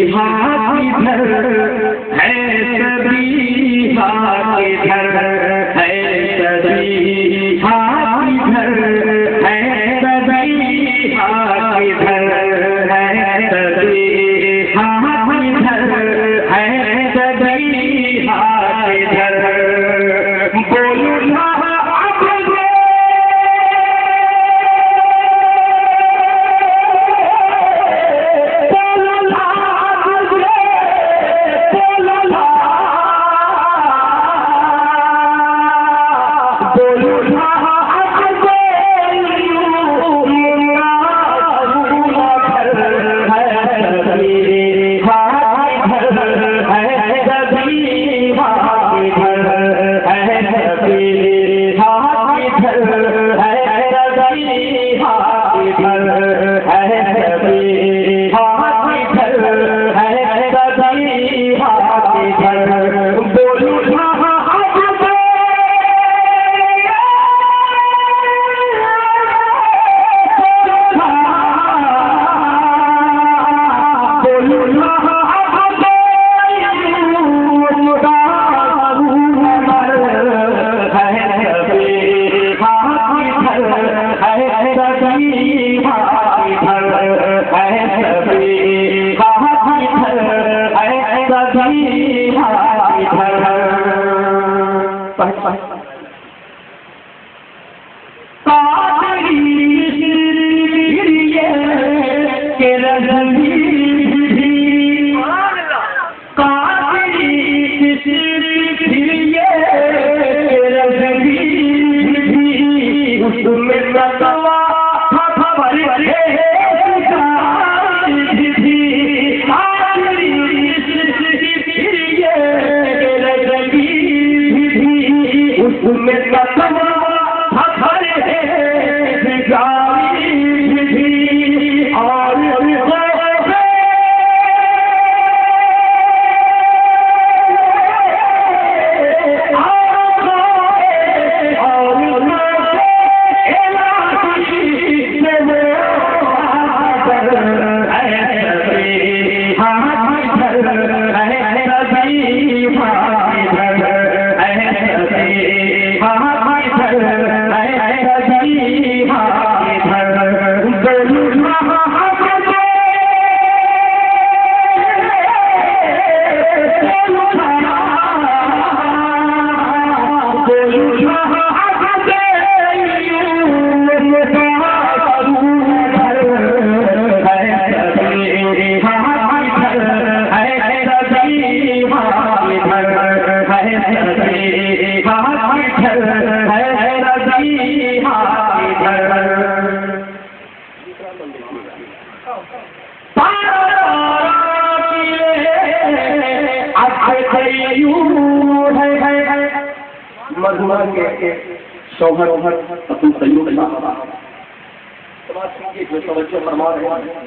हाथ इधर है, सभी हाथ इधर है, सभी हाथ इधर है, सभी हाथ इधर है, सभी हाथ इधर है, सभी हाथ इधर। बोलो ना शौहर अपनी सहयोग जो तवज्जो फरमा रहे हैं।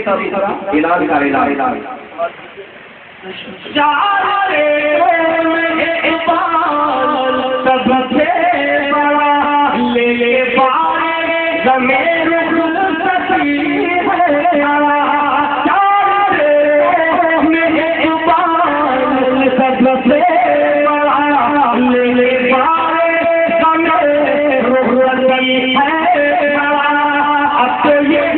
तब इलाज का इलाज सबसे बड़ा ले पाए जमीर सती है सबसे बड़ा ले पाए जमीर सती है अब तो ये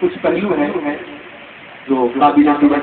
कुछ पहलू हैं जो काबिल साहिब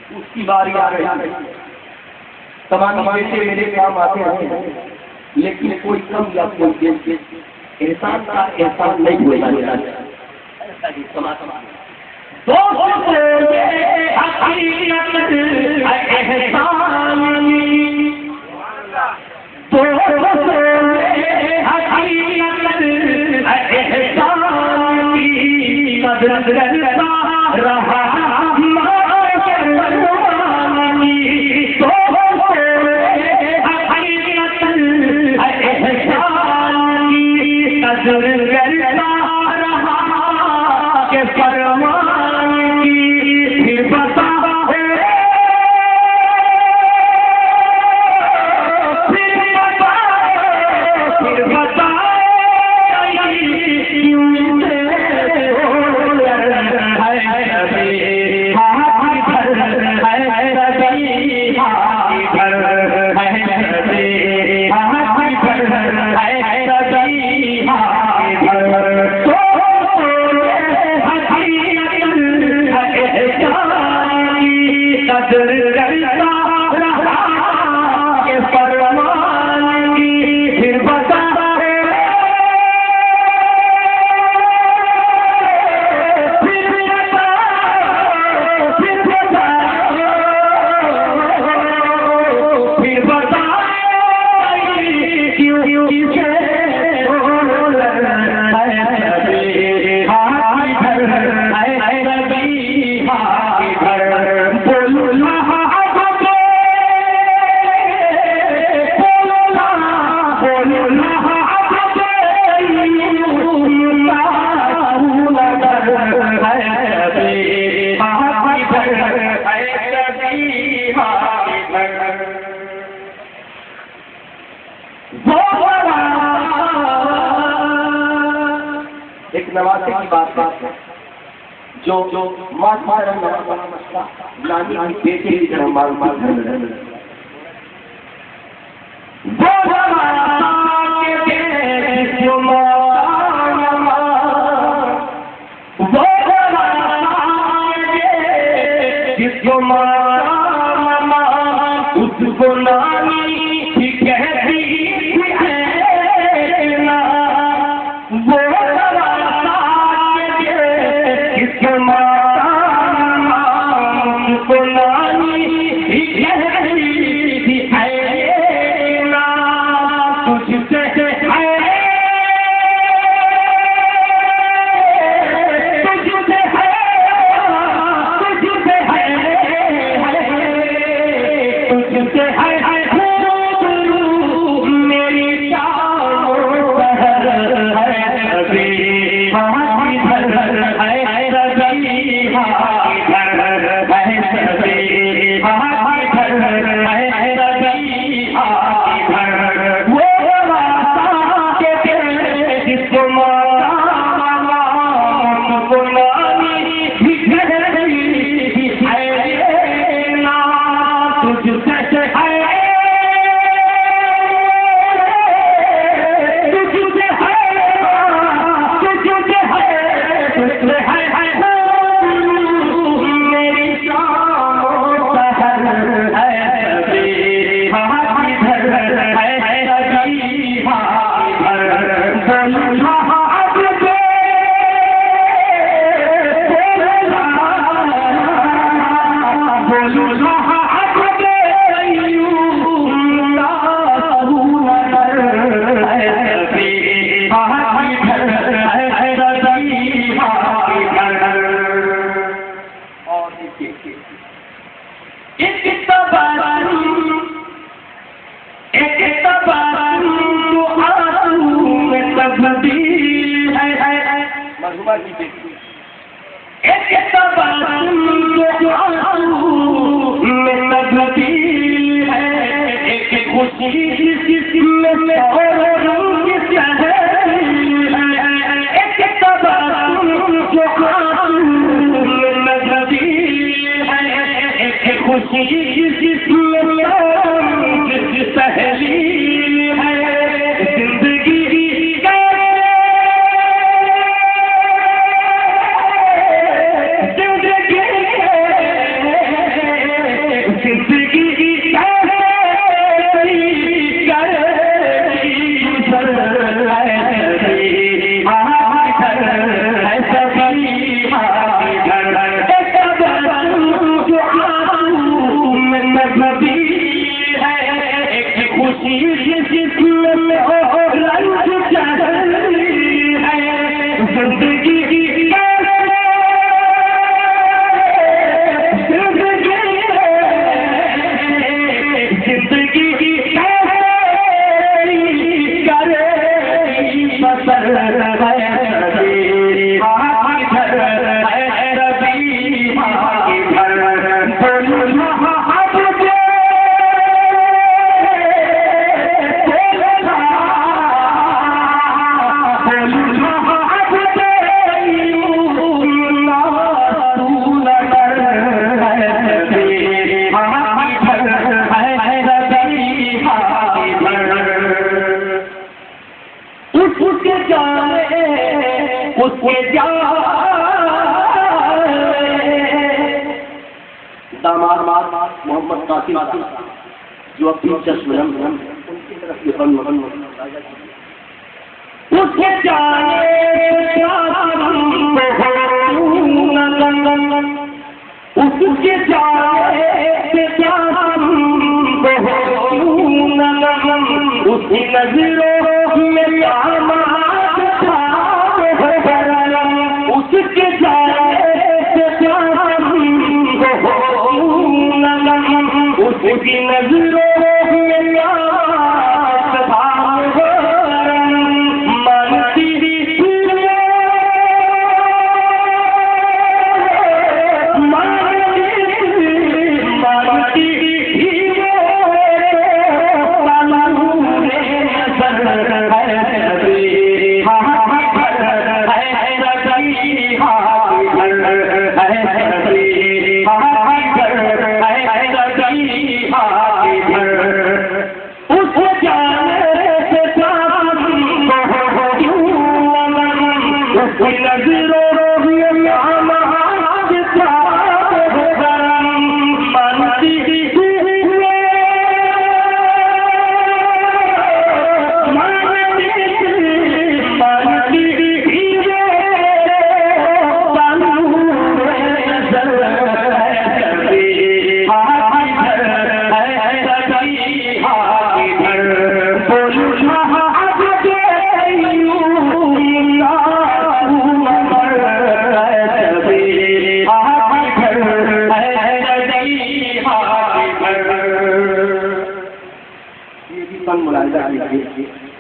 उसकी बारी आ रही है। तमाम बेटे मेरे काम आते हैं, लेकिन कोई कम या कोई एहसान का एहसान नहीं हुआ जाता। एक नवासे की बात है, जो मसला नानी की बेटे की तरह माल उसको नानी कहती है ना, वो खुशी खुशी पहली है जिंदगी दामाद मोहम्मद कासिम जो अपनी चश्मन उनकी तरफ ये उसके जाने उसके जाने उसकी नजरों में उसके उसकी नजरों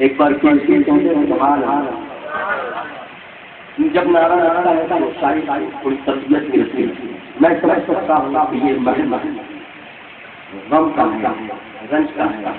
एक बार जब नारा नारा है तो सारी थोड़ी तबीयत मिलती है। मैं समझ सकता हूँ ये महल गम का है, रंज का है।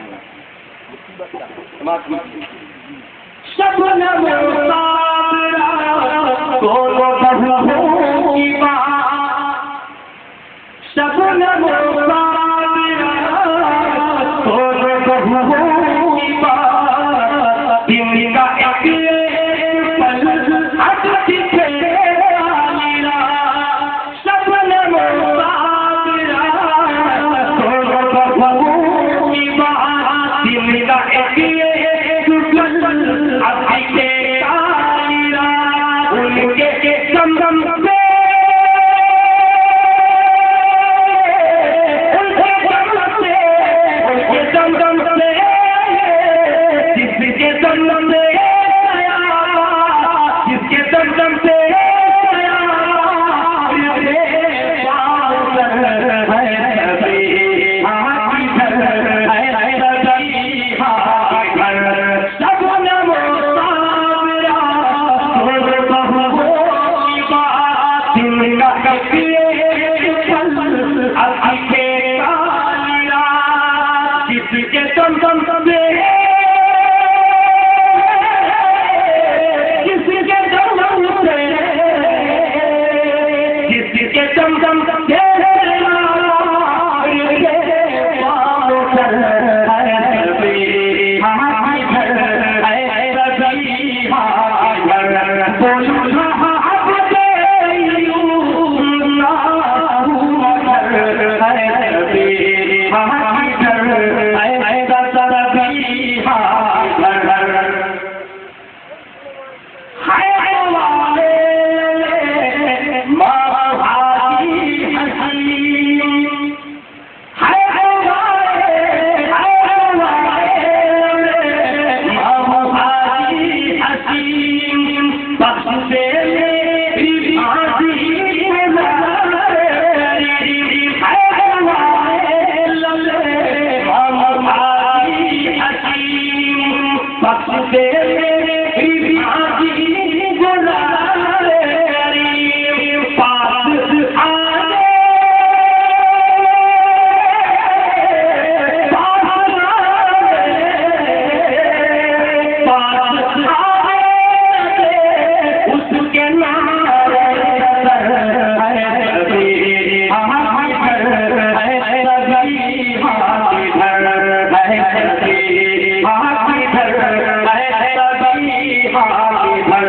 हाथ भर।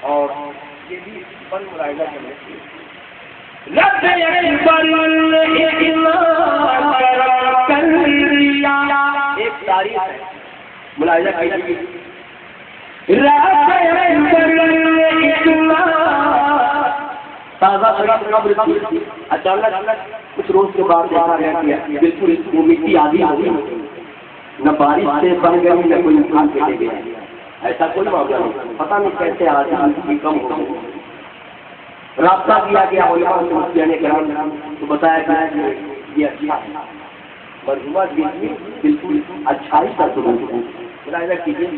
और ये भी बन मुलायजा करने की रब अकबर इतना कर दिया। एक तारीफ है, मुलायजा कीजिए। रब अकबर इतना ताज़ा कब्र थी, अचानक कुछ रोज के बाद देखा गया कि बिल्कुल वो मिट्टी आधी आधी न बारिश से बन गई न कोई इंसान के ले गया। ऐसा कोई मामला नहीं, पता नहीं कैसे आधी कम हो गई। रास्ता किया गया उलमा से कहने के नाम तो बताया गया कि ये अच्छा है, मरहुमा बिल्कुल अच्छाई का सुबह मुलायजा कीजिए।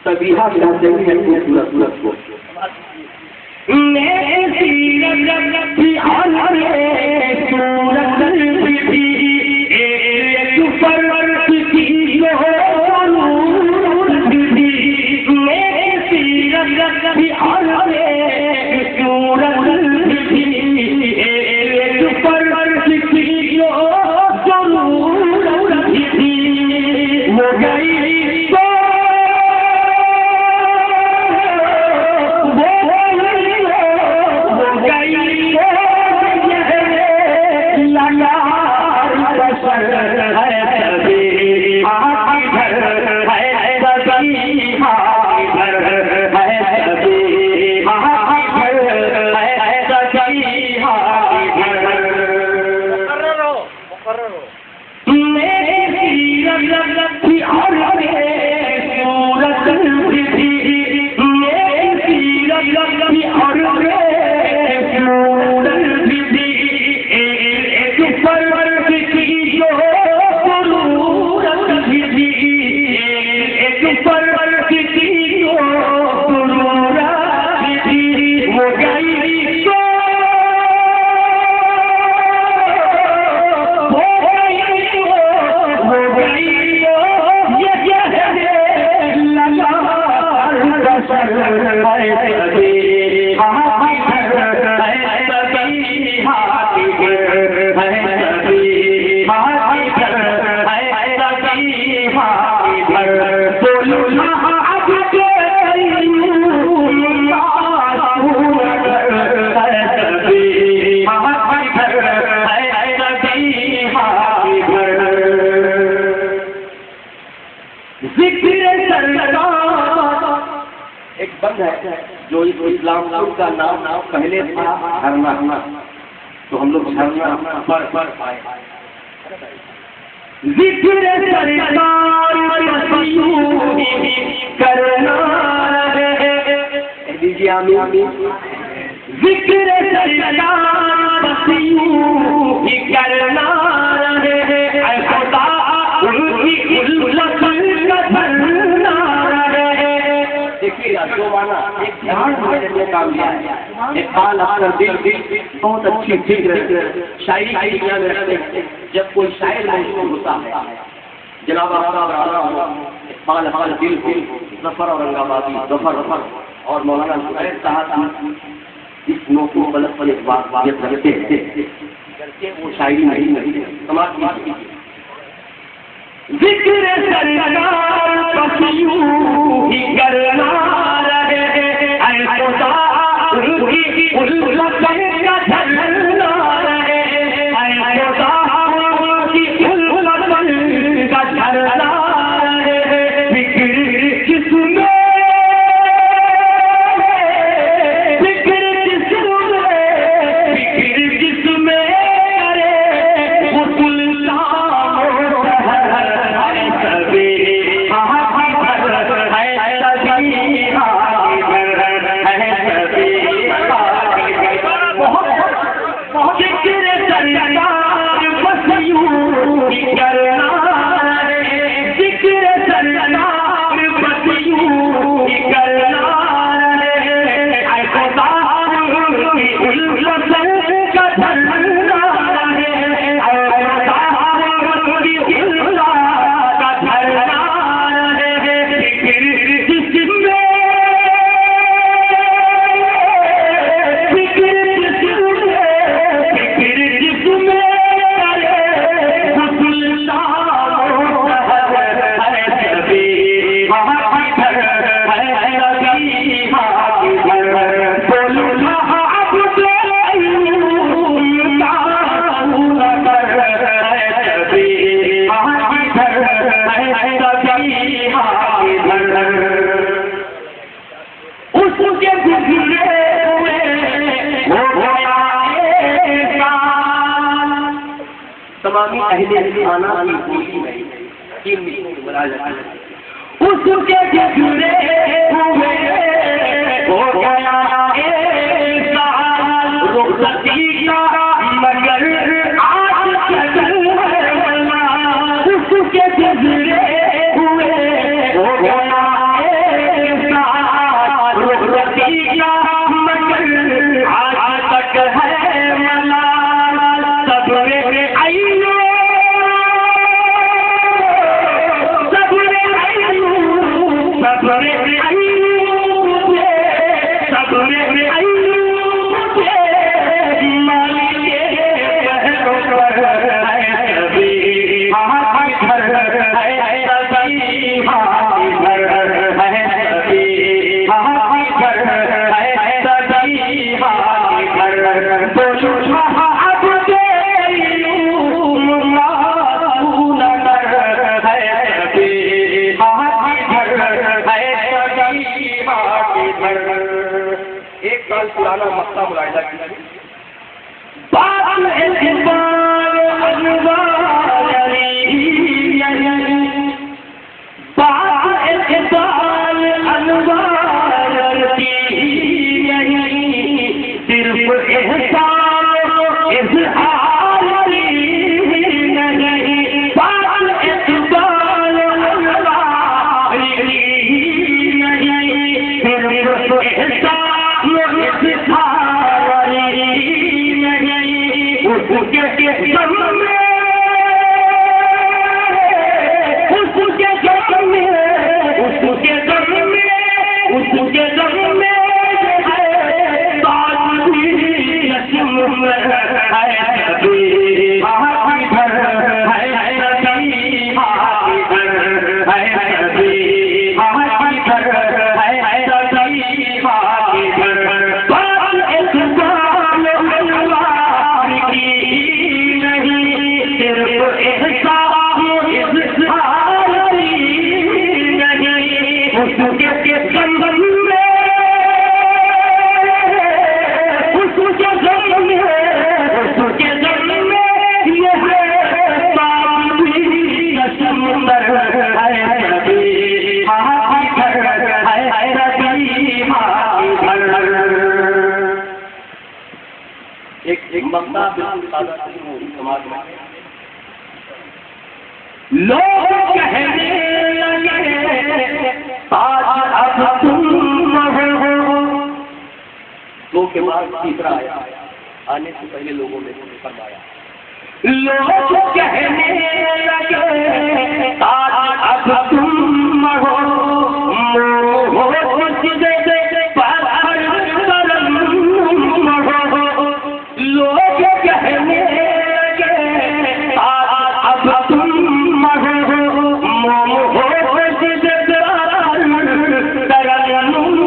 तबीहा कहते हैं सूरत को एक बंद है जो इस्लाम का नाम पहले था झरना, तो हम लोग झरना पर पाए। जिक्र करना दीजिए आमीन। जिक्र करना देखिए जो मौलाना एक ध्यान में काम किया है। एक बाल अक्सर दिल बहुत अच्छी फिक्र शायरी की दुनिया में रहते हैं। जब कोई शायर मौजूद होता है, जनाब इकबाल अक्सर दिल हो, जफर औरंगाबादी जफर और मौलाना जुबैर साहब इस नोटों गलत पर एक बात रखते हैं करके वो शायरी नहीं समाज की जिक्र सरकार पसियों ही करना रहे ऐ खुदा उनकी उल्लत का झरना रहे ऐ खुदा उनकी उल्लत का झरना रहे जिक्र किसमें तमामी अहले खाना की बोली में उसके जुड़े हुए हो गया एक साल रुखसती का मगर आज चल उसके जुड़े हुए हो गया एक साल रुखसती का मगर आज तक है मला सबरे आइयो सबरे आइयो सबरे आइयो मालिक एक साल पुराना मक्ता मुलायदा कीजिए। एक मक्ता समाज में लोग कहने लगे आज अब तुम के बाद तीसरा आया, आने से पहले लोगों ने फरमाया, लोग कहने लगे आज अब तुम हो मुझसे बाहर करम हो। लोग कहने लगे आज अब तुम हो मुझसे बाहर करम हो।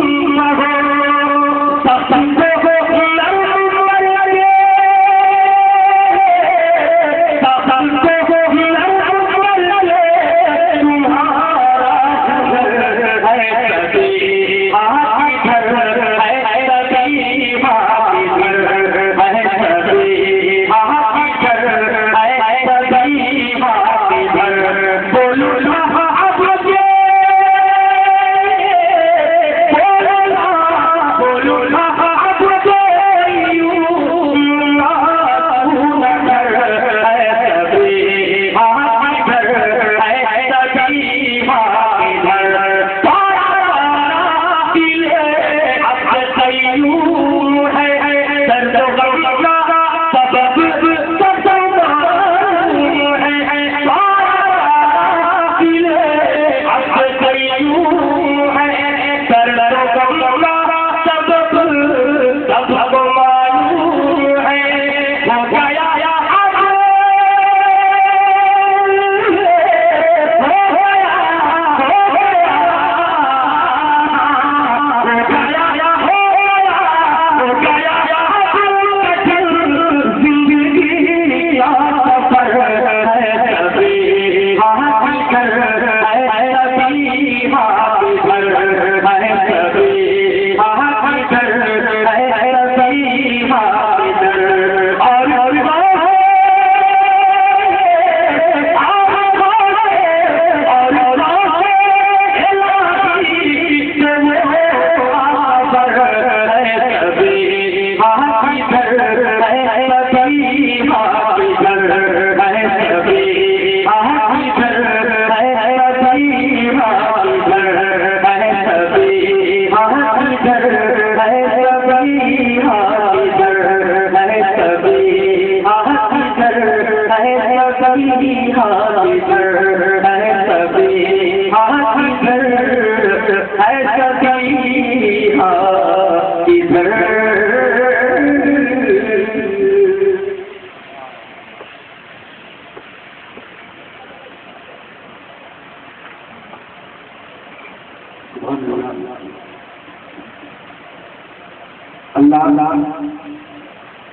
अल्लाह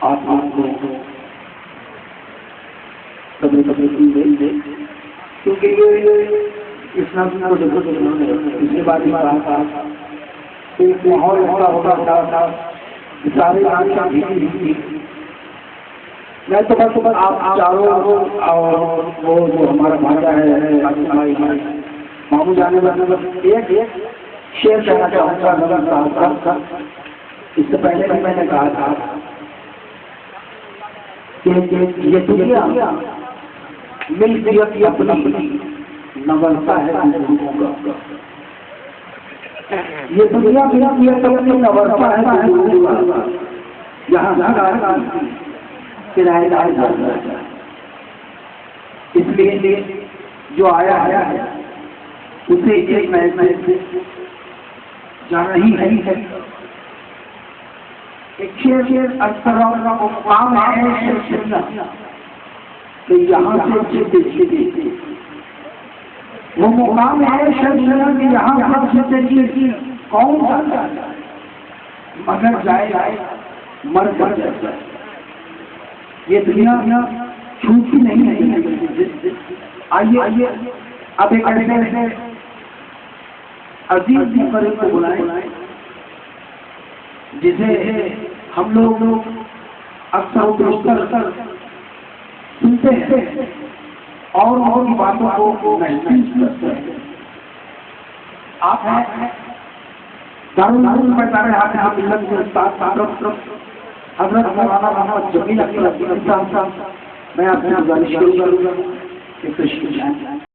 आप आपको दे क्योंकि इस्लाम को इसके बारे में रहा था एक माहौल ऐसा होता था सारे आशा मैं तो बस आप चारों और वो जो हमारा भाषा है मामू जाने बस एक शेर कहना चाहूँगा नगर साहब। इससे पहले भी मैंने कहा था कि ये दुनिया मिल्कियत अपनी नवलता है। ये दुनिया मिल्कियत अपनी नवलता है। यहाँ किराएदार जाता है, इसलिए जो आया है उसे एक मैसेज जाना ही है। एक शेर अक्सर काम है तो यहाँ से देखिए वो मुकाम है शर्त कि यहाँ से कौन सा मगर जाए मर जाए। ये दुनिया छूटी नहीं है। आइए अब एक ऐसे अजीब सी फर्क को बुलाएं जिसे हम लोग अक्सर सुनते हैं और बातों को महसूस करते हैं। आप हैं दारुल पैतारे हाथ आप मिलत के साथ हजरत मौलाना मोहम्मद जमील अख्तर साहब मैं आपसे गुजारिश करूंगा कि तशरीफ लाएं।